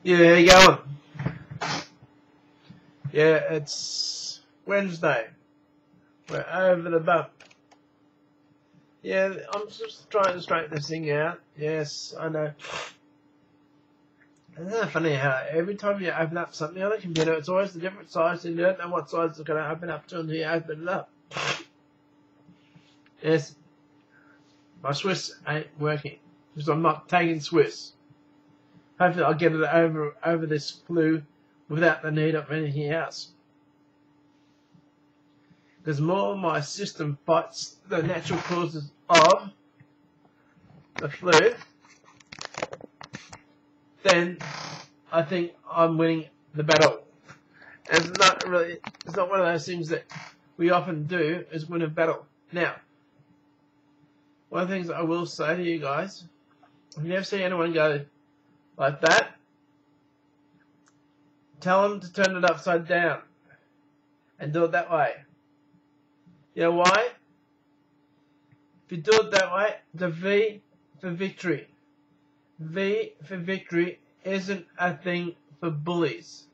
Yeah, how you going? Yeah, it's Wednesday. We're over the bump. Yeah, I'm just trying to straighten this thing out. Yes, I know. Isn't that funny how every time you open up something on the computer, it's always a different size and you don't know what size it's going to open up to until you open it up. Yes, my Swiss ain't working because I'm not taking Swiss. Hopefully I'll get it over this flu without the need of anything else. Because more my system fights the natural causes of the flu, then I think I'm winning the battle. And it's not one of those things that we often do is win a battle. Now, one of the things I will say to you guys, if you ever see anyone go like that, tell them to turn it upside down and do it that way. You know why? If you do it that way, the V for victory. V for victory isn't a thing for bullies.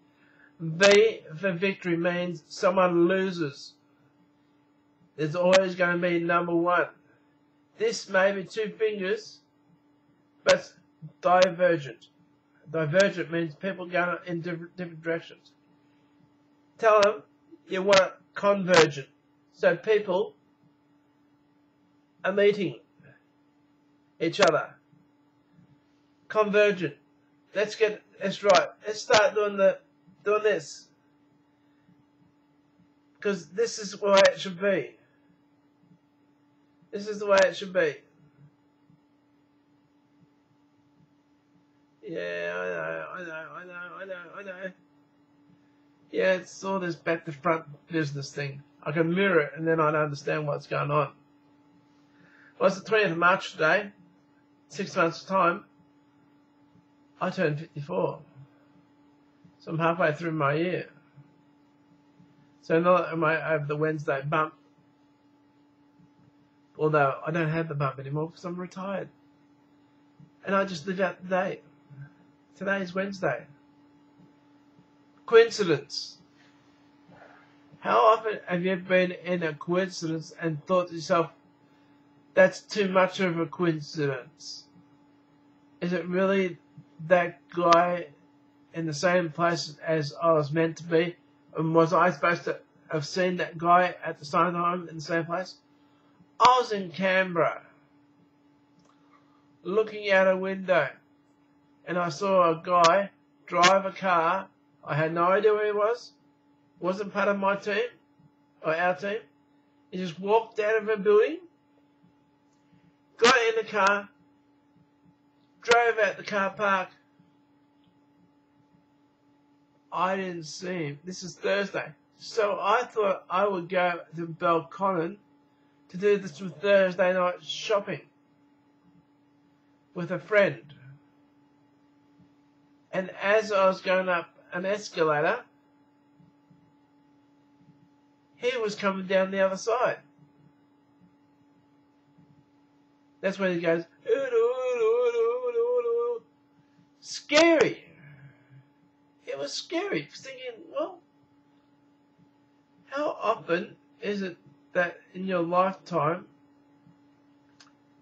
V for victory means someone loses. There's always going to be number one. This may be two fingers, but it's divergent. Divergent means people going in different directions. Tell them you want it convergent. So people are meeting each other. Convergent. Let's right. Let's start doing this. Because this is the way it should be. This is the way it should be. Yeah, I know. Yeah, it's all this back to front business thing. I can mirror it and then I'd understand what's going on. Well, it's the 20th of March today. 6 months' time, I turned 54. So I'm halfway through my year. So not am I over the Wednesday bump. Although I don't have the bump anymore because I'm retired. And I just live out the day. Today is Wednesday. Coincidence. How often have you been in a coincidence and thought to yourself, that's too much of a coincidence? Is it really that guy in the same place as I was meant to be? And was I supposed to have seen that guy at the same time in the same place? I was in Canberra, looking out a window, and I saw a guy drive a car. I had no idea where he was. Wasn't part of my team or our team. He just walked out of a building, got in the car, drove out the car park. I didn't see him. This is Thursday. So I thought I would go to Belconnen to do this Thursday night shopping with a friend. And as I was going up an escalator, he was coming down the other side. That's when he goes, scary. It was scary. Thinking, well, how often is it that in your lifetime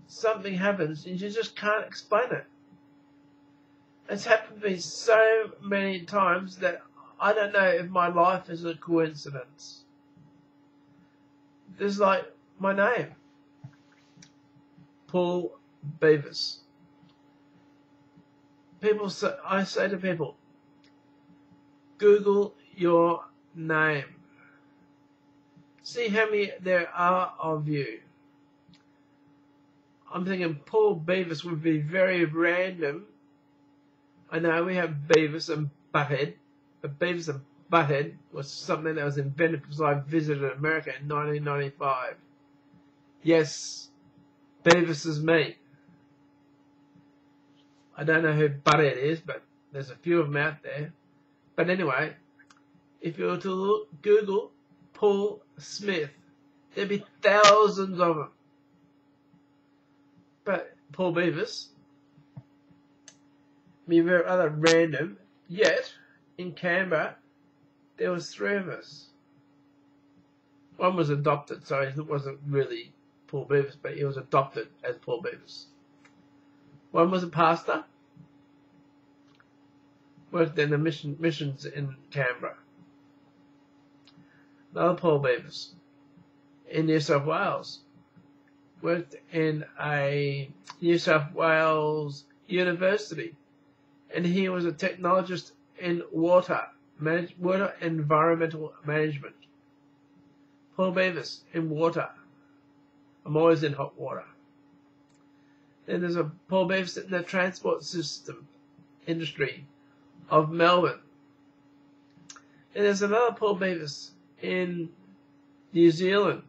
something happens and you just can't explain it? It's happened to me so many times that I don't know if my life is a coincidence. This is like my name, Paul Beavis. I say to people, Google your name. See how many there are of you. I'm thinking Paul Beavis would be very random. I know we have Beavis and Butthead, but Beavis and Butthead was something that was invented because I visited America in 1995. Yes, Beavis is me. I don't know who Butthead is, but there's a few of them out there. But anyway, if you were to Google Paul Smith, there'd be thousands of them. But Paul Beavis, be very other random, Yet, in Canberra, there was 3 of us. One was adopted, so it wasn't really Paul Beavis, but he was adopted as Paul Beavis. One was a pastor, worked in the missions in Canberra. Another Paul Beavis in New South Wales, worked in a New South Wales university, and he was a technologist in water environmental management. Paul Beavis in water. I'm always in hot water. Then there's a Paul Beavis in the transport system industry of Melbourne. And there's another Paul Beavis in New Zealand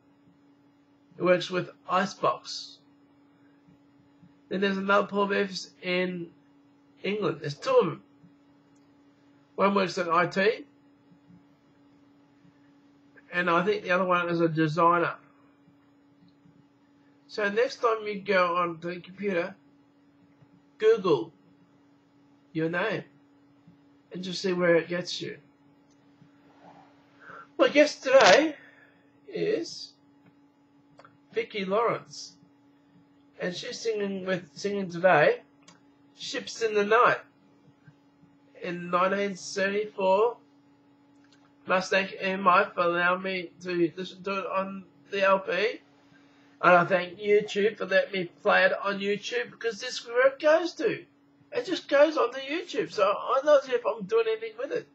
who works with Icebox. Then there's another Paul Beavis in England. There's 2 of them. One works in IT, and I think the other one is a designer. So next time you go onto the computer, Google your name and just see where it gets you. My guest today is Vicki Lawrence, and she's singing today Ships in the Night. In 1974, Mustang EMI allowed me to listen to it on the LP. And I thank YouTube for letting me play it on YouTube, because this is where it goes to. It just goes onto YouTube. So I'm not sure if I'm doing anything with it,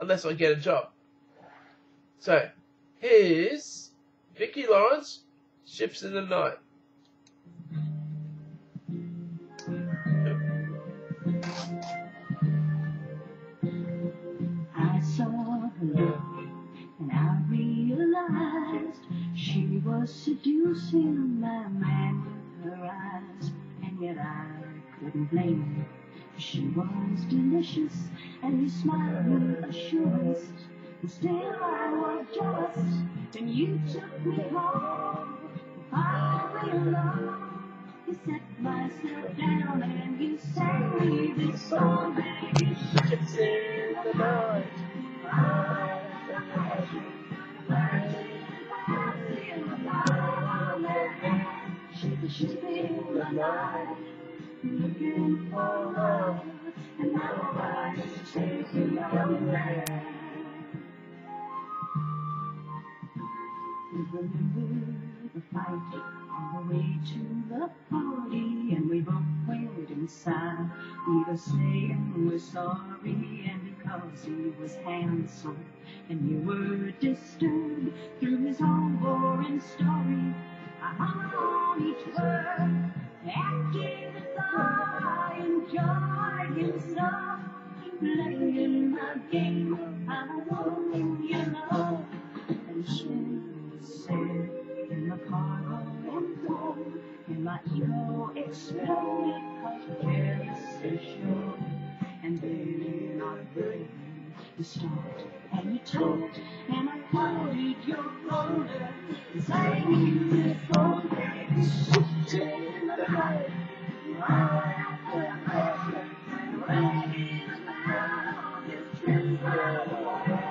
unless I get a job. So here's Vicki Lawrence, Ships in the Night. I saw her and I realized she was seducing my man with her eyes, and yet I couldn't blame her. She was delicious, and he smiled with assurance, and still I was jealous, and you took me home. Finally alone, you set myself down, and you sang me this song, and you ships in the night. She's in the night, looking for love, and now I'm chasing your man. We remember the fight on the way to the party, and we both went inside, either saying we're sorry, and because he was handsome, and you were disturbed through his own boring story. I hung on each word, acting as I enjoyed himself, playing my game, I won, you know. And she said in the car going home, and my ego exploded, cause jealous is sure. And then I heard you start, and you talked, and I quoted your folder, sang you this old baby, shipped in the night. I put a pressure, dragging about on this trip by the water.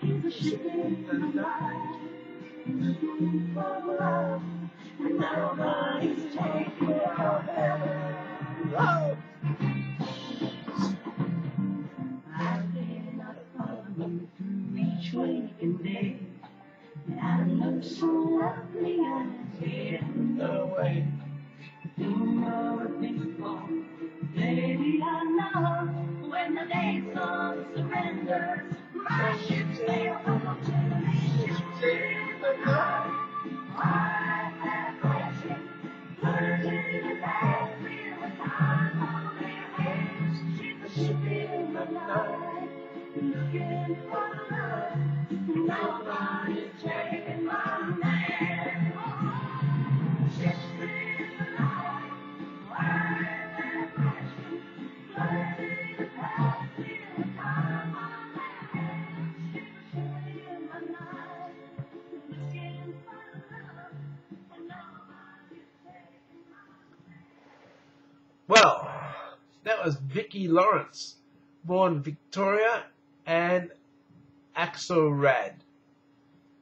He's a ship in the night, looking for love, and nobody's taking your heaven. Oh! I've been up following through each waking day, and I look so lovely as in the way. You are people, baby, I know, when the day's on surrender, my ships sail home to me, ships in the night. I have crashing, flirting and that feel the time on their hands. She's a ship in the night, looking for love, and nobody's taking my man. Ships in the night, I have crashing, flirting and that feel the time on their hands. She's a ship in the night, looking for love, and nobody's taking my man. Well, that was Vicki Lawrence born Victoria and Axelrad,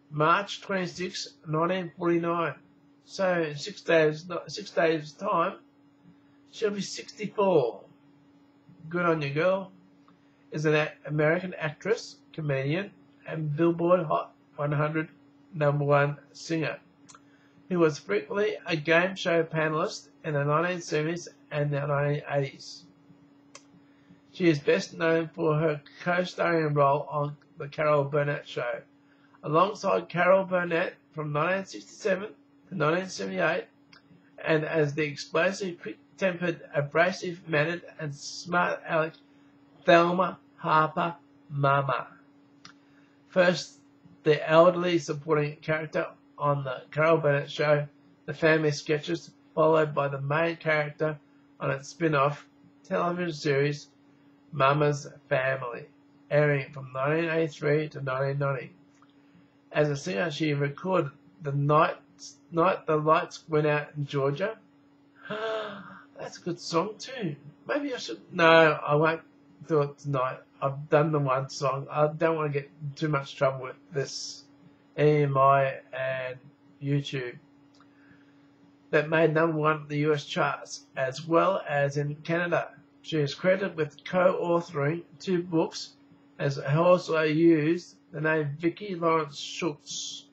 March 26, 1949. So in 6 days time, she'll be 64. Good on you, girl. Is an American actress, comedian, and Billboard Hot 100 #1 singer, who was frequently a game show panelist in the 1970s and the 1980s. She is best known for her co-starring role on The Carol Burnett Show, alongside Carol Burnett from 1967 to 1978, and as the explosive, quick-tempered, abrasive-mannered, and smart aleck Thelma Harper Mama. First, the elderly supporting character on The Carol Burnett Show, the family sketches, followed by the main character on its spin-off television series, Mama's Family, airing from 1983 to 1990. As a singer, she recorded The Night the Lights Went Out in Georgia. That's a good song too. Maybe I should... No, I won't do it tonight. I've done the one song. I don't want to get in too much trouble with this EMI and YouTube. That made #1 in the US charts, as well as in Canada. She is credited with co-authoring 2 books, as also used the name Vicki Lawrence Schultz.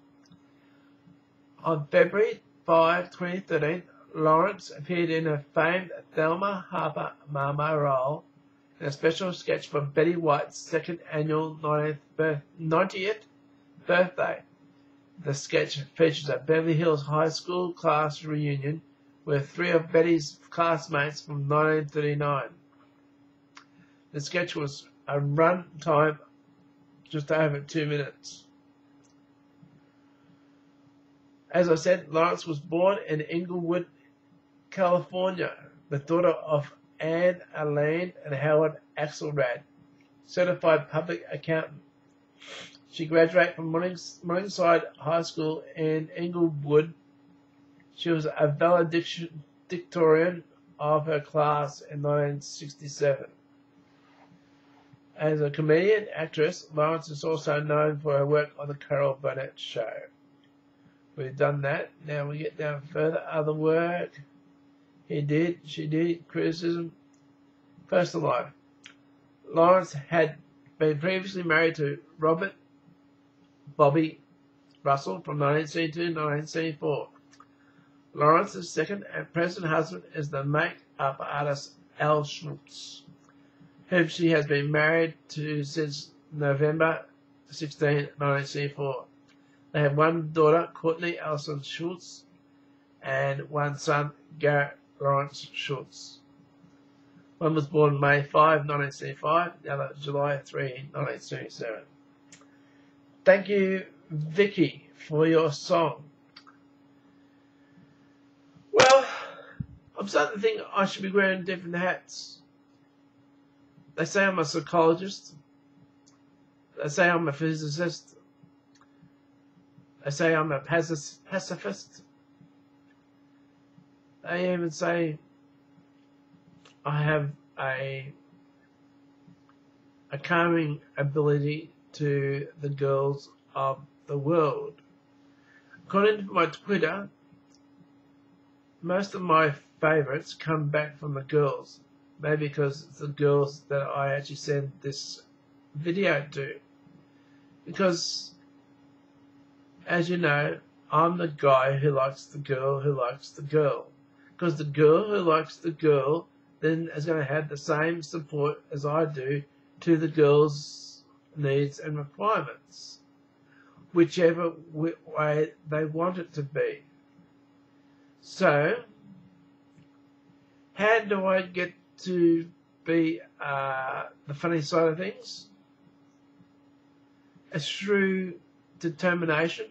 On February 5, 2013, Lawrence appeared in her famed Thelma Harper Mama role in a special sketch for Betty White's second annual 90th birthday. The sketch features a Beverly Hills High School class reunion with 3 of Betty's classmates from 1939. The sketch was a run time just over 2 minutes. As I said, Lawrence was born in Inglewood, California, the daughter of Anne Elaine and Howard Axelrad, certified public accountant. She graduated from Morningside High School in Inglewood. She was a valedictorian of her class in 1967. As a comedian actress, Lawrence is also known for her work on The Carol Burnett Show. We've done that. Now we get down further. Other work. He did. She did. Criticism. Personal life. Lawrence had been previously married to Robert Bobby Russell from 1972 to 1974. Lawrence's second and present husband is the make-up artist Al Schultz, whom she has been married to since November 16, 1974. They have one daughter, Courtney Allison Schultz, and one son, Garrett Lawrence Schultz. One was born May 5, 1975, the other July 3, 1977. Thank you, Vicki, for your song. Well, I'm starting to think I should be wearing different hats. They say I'm a psychologist. They say I'm a physicist. They say I'm a pacifist. They even say I have a calming ability to the girls of the world. According to my Twitter, most of my favourites come back from the girls. Maybe because it's the girls that I actually send this video to. Because, as you know, I'm the guy who likes the girl who likes the girl. Because the girl who likes the girl then is going to have the same support as I do to the girl's needs and requirements, whichever way they want it to be. So, how do I get to be the funny side of things? It's through determination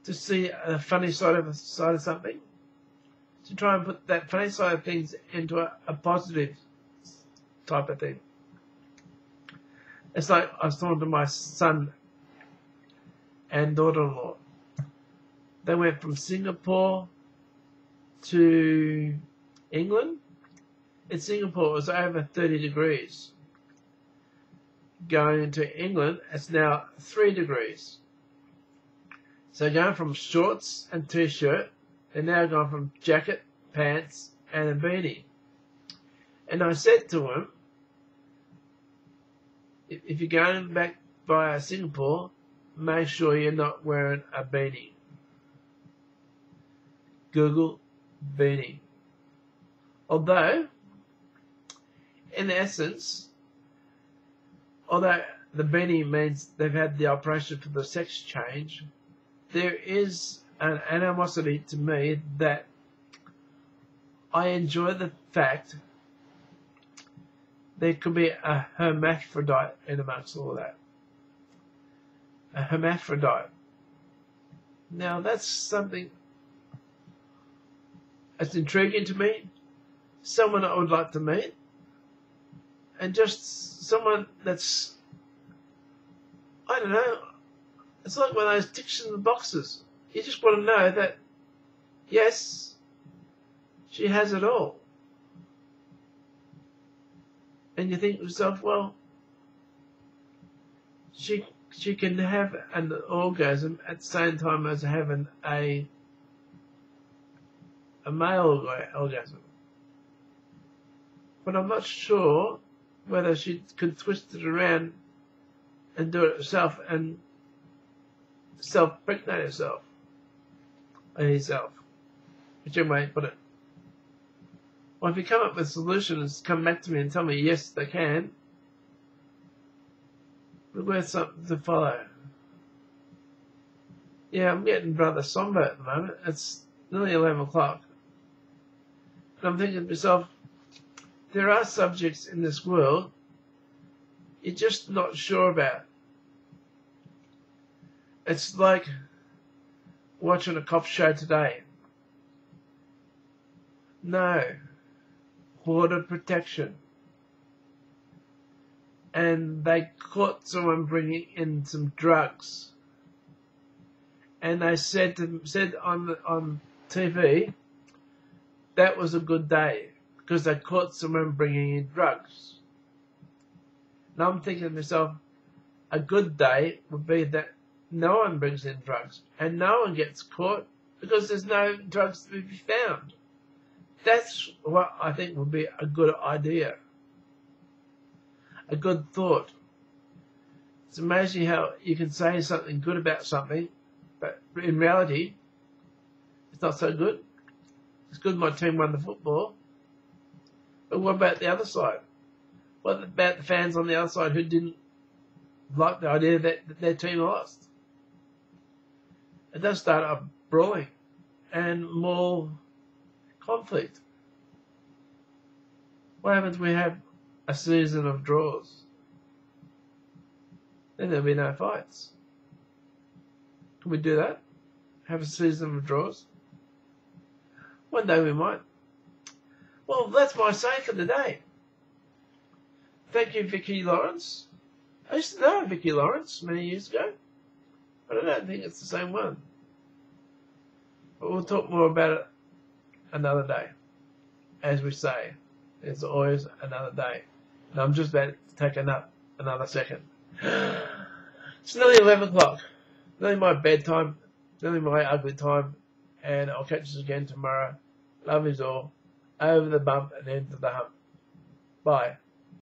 to see a funny side of something, to try and put that funny side of things into a positive type of thing. It's like I was talking to my son and daughter-in-law. They went from Singapore to England. in Singapore it was over 30 degrees. Going into England, it's now 3 degrees. So going from shorts and t-shirt, they're now going from jacket, pants, and a beanie. And I said to him, if you're going back via Singapore, make sure you're not wearing a beanie. Google beanie. Although, in essence, although the beanie means they've had the operation for the sex change, there is an animosity to me that I enjoy the fact there could be a hermaphrodite in amongst all that. A hermaphrodite. Now that's something that's intriguing to me. Someone I would like to meet. And just someone that's, I don't know, it's like one of those ticks in the boxes. You just want to know that, yes, she has it all. And you think to yourself, well, she can have an orgasm at the same time as having a male orgasm. But I'm not sure whether she could twist it around and do it herself and self-pregnate herself. Or himself. Whichever way you put it. Well, if you come up with solutions, come back to me and tell me yes, they can. We've got something to follow. Yeah, I'm getting rather somber at the moment. It's nearly 11 o'clock. And I'm thinking to myself, there are subjects in this world you're just not sure about. It's like watching a cop show today. No. Border protection. And they caught someone bringing in some drugs. And they said on TV that was a good day because they caught someone bringing in drugs. Now I'm thinking to myself, a good day would be that no one brings in drugs and no one gets caught because there's no drugs to be found. That's what I think would be a good idea. A good thought. It's amazing how you can say something good about something, but in reality, it's not so good. It's good my team won the football. But what about the other side? What about the fans on the other side who didn't like the idea that their team lost? It does start up brawling and more conflict. What happens when we have a season of draws? Then there'll be no fights. Can we do that? Have a season of draws? One day we might. Well, that's my say for today. Thank you, Vicki Lawrence. I used to know Vicki Lawrence many years ago, but I don't think it's the same one. But we'll talk more about it another day. As we say, there's always another day. And I'm just about to take a nap another second. It's nearly 11 o'clock. Nearly my bedtime. Nearly my ugly time. And I'll catch you again tomorrow. Love is all. Over the bump and into the hump. Bye.